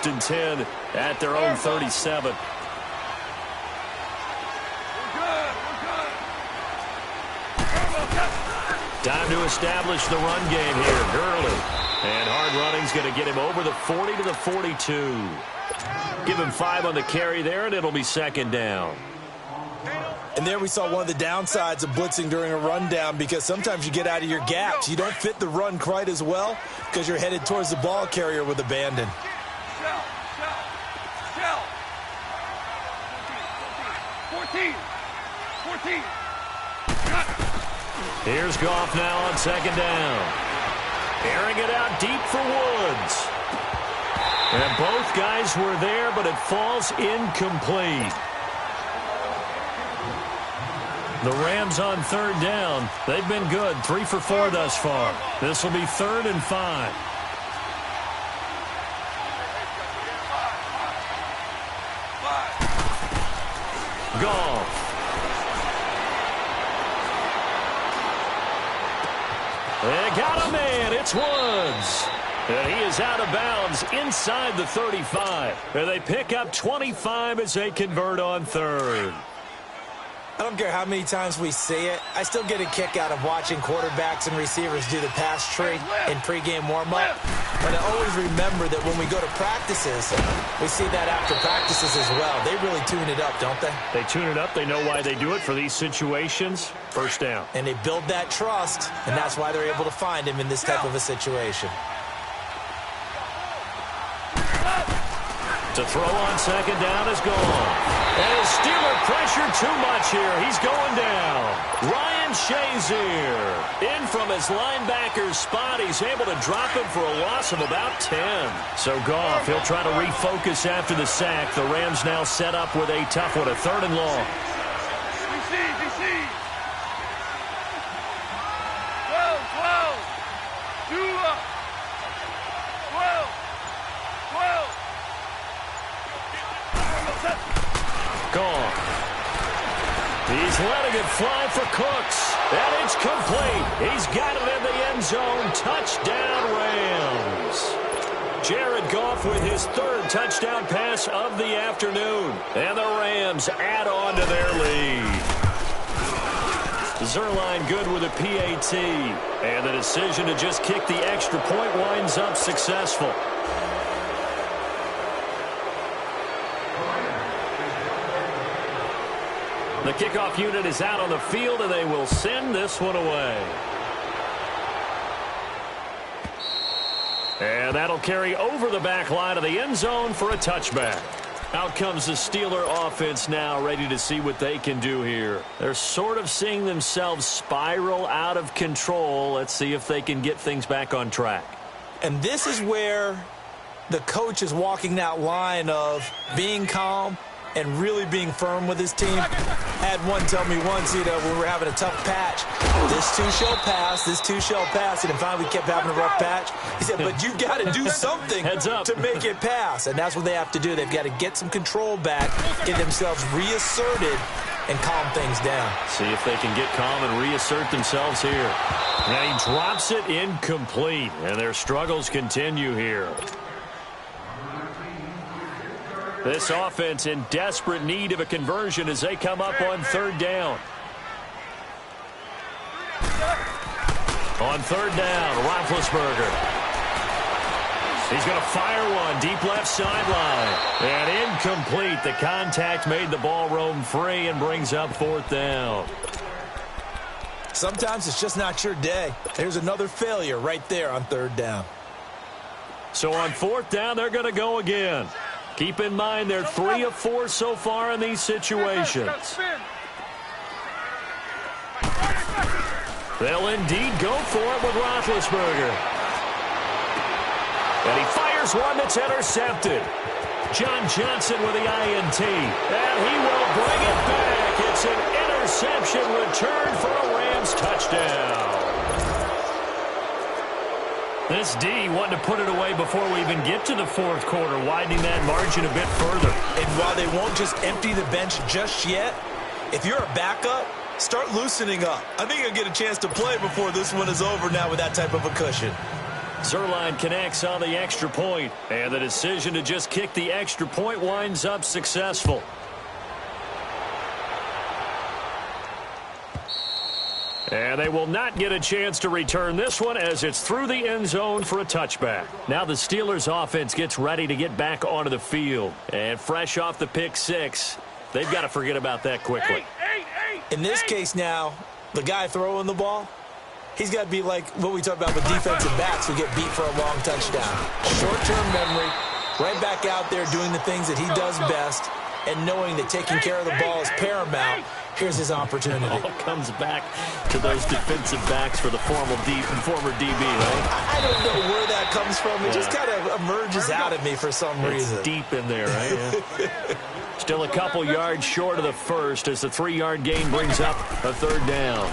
1st and 10 at their own 37. Time to establish the run game here. Gurley. And hard running's going to get him over the 40 to the 42. Give him 5 on the carry there, and it'll be 2nd down. And there we saw one of the downsides of blitzing during a rundown, because sometimes you get out of your gaps. You don't fit the run quite as well because you're headed towards the ball carrier with abandon. Shell. 14. Here's Goff now on 2nd down. Airing it out deep for Woods. And both guys were there, but it falls incomplete. The Rams on 3rd down. They've been good, 3 for 4 thus far. This will be 3rd and 5. Goff. They got a man. It's Woods. And he is out of bounds inside the 35. And they pick up 25 as they convert on 3rd. I don't care how many times we see it. I still get a kick out of watching quarterbacks and receivers do the pass tree in pregame warm-up. But I always remember that when we go to practices, we see that after practices as well. They really tune it up, don't they? They tune it up. They know why they do it for these situations. 1st down. And they build that trust, and that's why they're able to find him in this type of a situation. To throw on 2nd down is gone. And his Steeler pressure too much here. He's going down. Ryan Shazier in from his linebacker's spot. He's able to drop him for a loss of about 10. So Goff, he'll try to refocus after the sack. The Rams now set up with a tough one, a 3rd and long. DC. 12. Gone. He's letting it fly for Cooks. And it's complete. He's got it in the end zone. Touchdown, Rams. Jared Goff with his 3rd touchdown pass of the afternoon. And the Rams add on to their lead. Zerline good with a PAT. And the decision to just kick the extra point winds up successful. The kickoff unit is out on the field, and they will send this one away. And that'll carry over the back line of the end zone for a touchback. Out comes the Steeler offense now, ready to see what they can do here. They're sort of seeing themselves spiral out of control. Let's see if they can get things back on track. And this is where the coach is walking that line of being calm and really being firm with his team. Had one tell me once, when we were having a tough patch, this too shall pass, this too shall pass, and then finally we kept having a rough patch. He said, but you've got to do something to make it pass, and that's what they have to do. They've got to get some control back, get themselves reasserted, and calm things down. See if they can get calm and reassert themselves here. And he drops it incomplete, and their struggles continue here. This offense in desperate need of a conversion as they come up on 3rd down. On 3rd down, Roethlisberger. He's going to fire one deep left sideline. And incomplete. The contact made the ball roam free and brings up 4th down. Sometimes it's just not your day. There's another failure right there on 3rd down. So on 4th down, they're going to go again. Keep in mind they're 3 of 4 so far in these situations. They'll indeed go for it with Roethlisberger. And he fires one that's intercepted. John Johnson with the INT. And he will bring it back. It's an interception return for a Rams touchdown. This D wanting to put it away before we even get to the 4th quarter, widening that margin a bit further. And while they won't just empty the bench just yet, if you're a backup, start loosening up. I think you'll get a chance to play before this one is over now with that type of a cushion. Zerline connects on the extra point, and the decision to just kick the extra point winds up successful. And they will not get a chance to return this one as it's through the end zone for a touchback. Now the Steelers offense gets ready to get back onto the field. And fresh off the pick six, they've got to forget about that quickly. In this case now, the guy throwing the ball, he's got to be like what we talk about with defensive backs who get beat for a long touchdown. Short-term memory, right back out there doing the things that he does best, and knowing that taking care of the ball is paramount. Here's his opportunity. It all comes back to those defensive backs for the former DB, right? I don't know where that comes from. It just kind of emerges out of me for some reason. It's deep in there, right? Yeah. Still a couple yards short of the first as the 3-yard gain brings up a third down.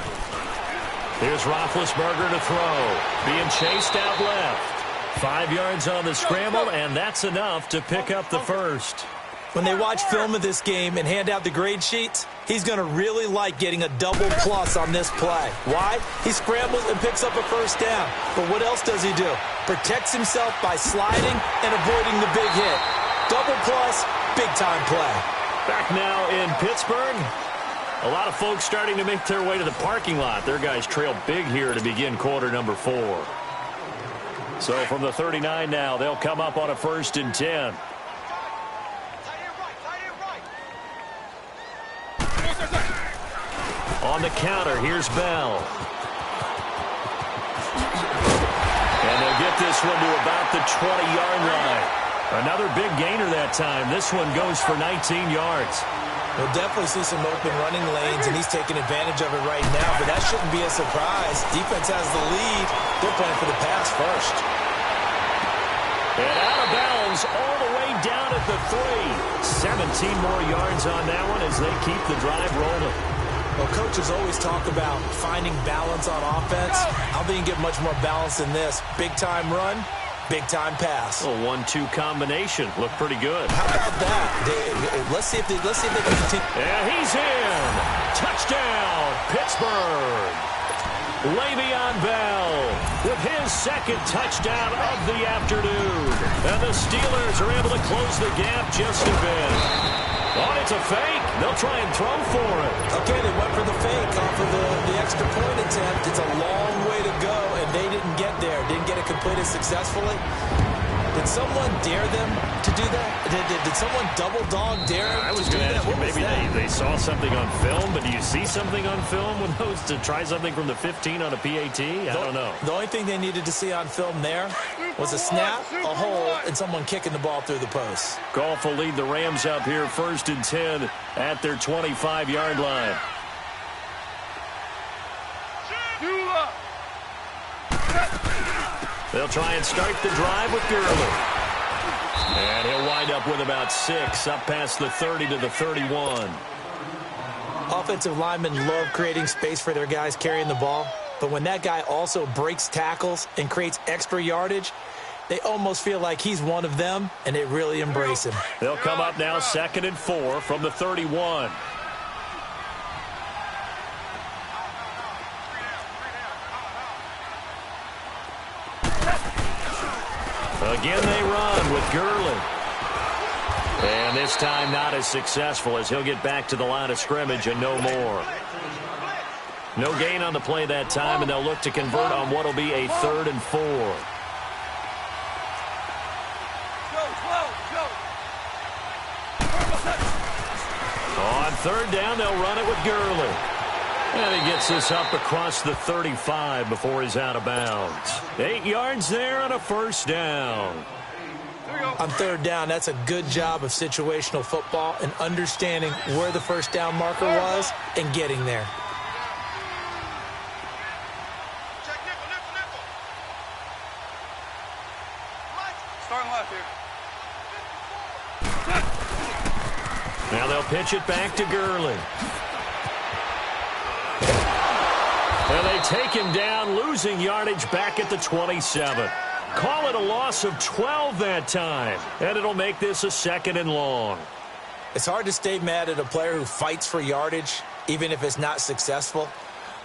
Here's Roethlisberger to throw. Being chased out left. 5 yards on the scramble, and that's enough to pick up the first. When they watch film of this game and hand out the grade sheets, he's going to really like getting a double plus on this play. Why? He scrambles and picks up a first down. But what else does he do? Protects himself by sliding and avoiding the big hit. Double plus, big-time play. Back now in Pittsburgh. A lot of folks starting to make their way to the parking lot. Their guys trail big here to begin quarter number 4. So from the 39 now, they'll come up on a 1st and 10. On the counter, here's Bell. And they'll get this one to about the 20-yard line. Another big gainer that time. This one goes for 19 yards. We'll definitely see some open running lanes, and he's taking advantage of it right now, but that shouldn't be a surprise. Defense has the lead. They're playing for the pass first. And out of bounds all the way down at the 3. 17 more yards on that one as they keep the drive rolling. Well, coaches always talk about finding balance on offense. I don't think you get much more balance than this. Big-time run, big-time pass. A 1-2 combination. Looked pretty good. How about that? Let's see if they can continue. And he's in. Touchdown, Pittsburgh. Le'Veon Bell with his second touchdown of the afternoon. And the Steelers are able to close the gap just a bit. Oh, it's a fake. They'll try and throw for it. Okay, they went for the fake off of the extra point attempt. It's a long way to go, and they didn't get there. Didn't get it completed successfully. Did someone dare them to do that? Did someone double dog dare them I was to do going to that? ask you, What was maybe that? they saw something on film, but do you see something on film with those to try something from the 15 on a PAT? I don't know. The only thing they needed to see on film there was a snap, a hole, and someone kicking the ball through the post. Goff will lead the Rams up here 1st and 10 at their 25-yard line. They'll try and start the drive with Gurley. And he'll wind up with about 6 up past the 30 to the 31. Offensive linemen love creating space for their guys carrying the ball, but when that guy also breaks tackles and creates extra yardage, they almost feel like he's one of them, and they really embrace him. They'll come up now 2nd and 4 from the 31. Again, they run with Gurley. And this time not as successful as he'll get back to the line of scrimmage and no more. No gain on the play that time, and they'll look to convert on what will be a 3rd and 4. On 3rd down, they'll run it with Gurley. And he gets this up across the 35 before he's out of bounds. 8 yards there on a 1st down. On 3rd down, that's a good job of situational football and understanding where the 1st down marker was and getting there. Starting left here. Now they'll pitch it back to Gurley. And they take him down, losing yardage back at the 27. Call it a loss of 12 that time. And it'll make this a 2nd and long. It's hard to stay mad at a player who fights for yardage, even if it's not successful.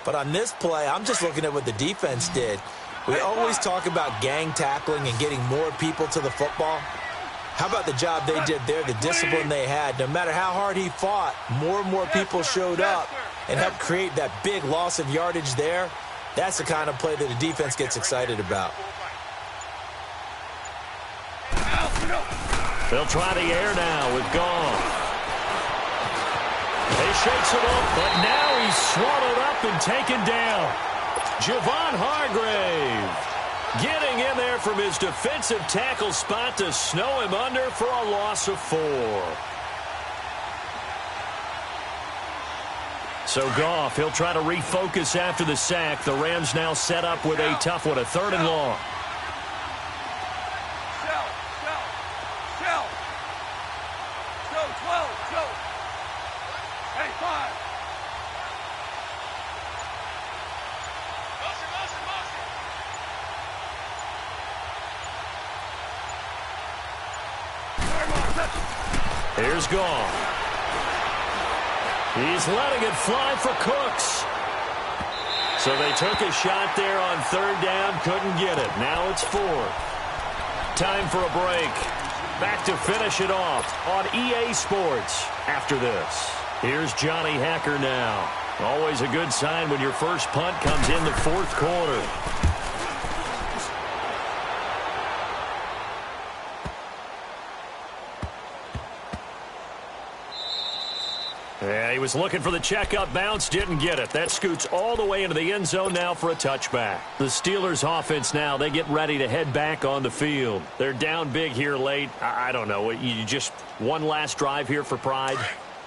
But on this play, I'm just looking at what the defense did. We always talk about gang tackling and getting more people to the football. How about the job they did there, the discipline they had? No matter how hard he fought, more and more people showed up and helped create that big loss of yardage there. That's the kind of play that the defense gets excited about. They'll try the air now with Goff. He shakes it off, but now he's swallowed up and taken down. Javon Hargrave getting in there from his defensive tackle spot to snow him under for a loss of 4. So Goff, he'll try to refocus after the sack. The Rams now set up with a tough one, a 3rd and long. Here's Goff. He's letting it fly for Cooks. So they took a shot there on 3rd down, couldn't get it. Now it's 4th. Time for a break. Back to finish it off on EA Sports after this. Here's Johnny Hacker now. Always a good sign when your first punt comes in the 4th quarter. Yeah, he was looking for the checkup bounce, didn't get it. That scoots all the way into the end zone now for a touchback. The Steelers offense now, they get ready to head back on the field. They're down big here late. I don't know. You just one last drive here for pride.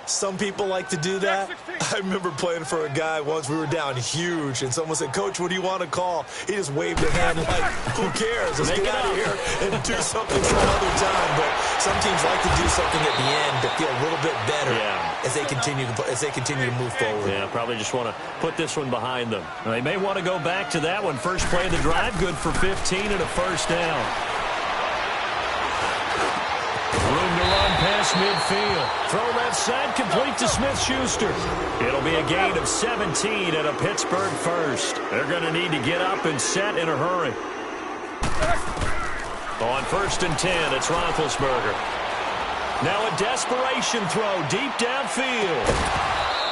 Some people like to do that. I remember playing for a guy once. We were down huge, and someone said, "Coach, what do you want to call?" He just waved a hand like, "Who cares? Let's get out of here and do something some other time." But some teams like to do something at the end to feel a little bit better as they continue to move forward. Yeah, probably just want to put this one behind them. They may want to go back to that one. First play of the drive, good for 15 and a 1st down. Room to run past midfield. Throw left side, complete to Smith-Schuster. It'll be a gain of 17 and a Pittsburgh 1st. They're going to need to get up and set in a hurry. On 1st and 10, it's Roethlisberger. Now a desperation throw deep downfield.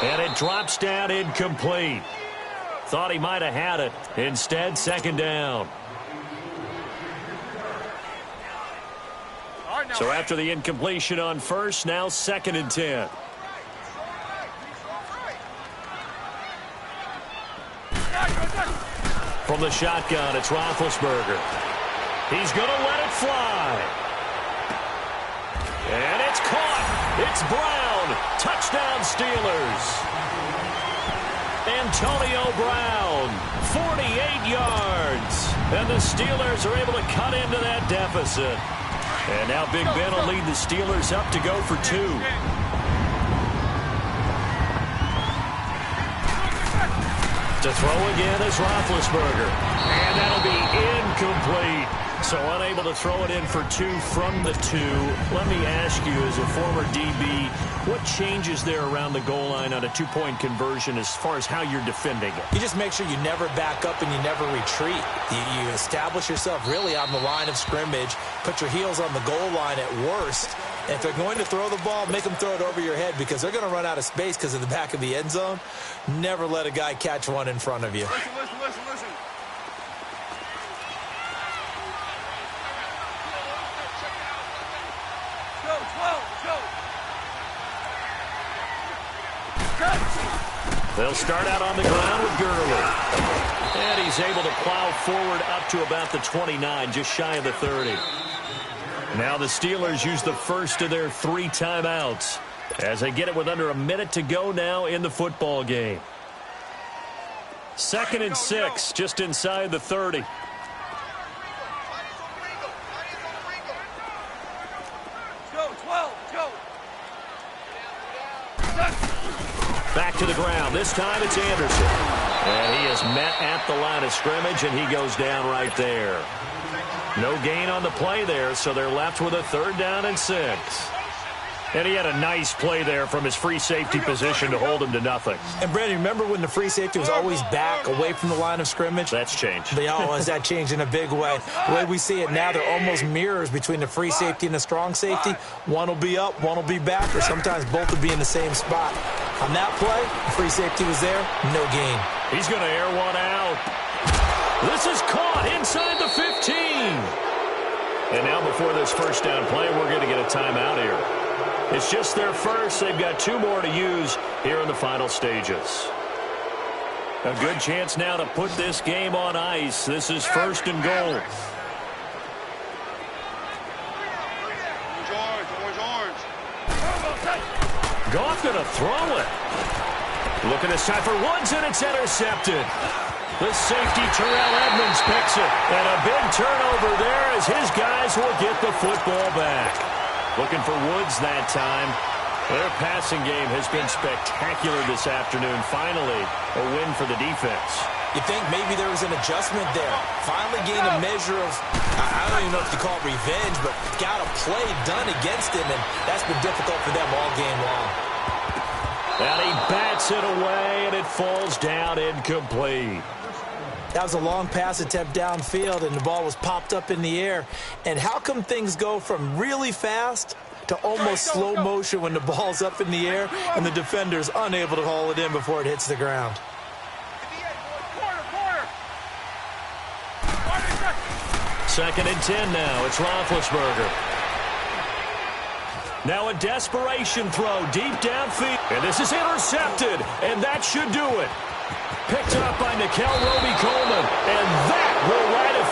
And it drops down incomplete. Thought he might have had it. Instead, 2nd down. So after the incompletion on 1st, now 2nd and 10. From the shotgun, it's Roethlisberger. He's going to let it fly. And it's caught. It's Brown. Touchdown Steelers. Antonio Brown, 48 yards. And the Steelers are able to cut into that deficit. And now Big Ben will lead the Steelers up to go for 2. To throw again is Roethlisberger. And that'll be incomplete. So unable to throw it in for 2 from the 2. Let me ask you, as a former DB, what changes there around the goal line on a 2-point conversion as far as how you're defending it? You just make sure you never back up and you never retreat. You establish yourself really on the line of scrimmage, put your heels on the goal line at worst. And if they're going to throw the ball, make them throw it over your head because they're going to run out of space because of the back of the end zone. Never let a guy catch one in front of you. Listen. They'll start out on the ground with Gurley. And he's able to plow forward up to about the 29, just shy of the 30. Now the Steelers use the first of their 3 timeouts as they get it with under a minute to go now in the football game. 2nd and 6, just inside the 30. Back to the ground. This time it's Anderson. And he is met at the line of scrimmage, and he goes down right there. No gain on the play there, so they're left with a 3rd down and 6. And he had a nice play there from his free safety position to hold him to nothing. And, Brandon, remember when the free safety was always back away from the line of scrimmage? That's changed. That changed in a big way. The way we see it now, they're almost mirrors between the free safety and the strong safety. One will be up, one will be back, or sometimes both will be in the same spot. On that play, the free safety was there, no gain. He's going to air one out. This is caught inside the 15. And now before this first down play, we're going to get a timeout here. It's just their first. They've got 2 more to use here in the final stages. A good chance now to put this game on ice. This is 1st and goal. Orange. Goff going to throw it. Looking this time for Woods, and it's intercepted. The safety, Terrell Edmonds, picks it. And a big turnover there as his guys will get the football back. Looking for Woods that time. Their passing game has been spectacular this afternoon. Finally, a win for the defense. You think maybe there was an adjustment there. Finally gained a measure of, I don't even know if you call it revenge, but got a play done against him, and that's been difficult for them all game long. And he bats it away, and it falls down incomplete. That was a long pass attempt downfield, and the ball was popped up in the air. And how come things go from really fast to almost slow motion when the ball's up in the air and the defender's unable to haul it in before it hits the ground? Second and 10 now. It's Roethlisberger. Now a desperation throw deep downfield. And this is intercepted, and that should do it. Picked up by Nikel Roby-Coleman, and that will right a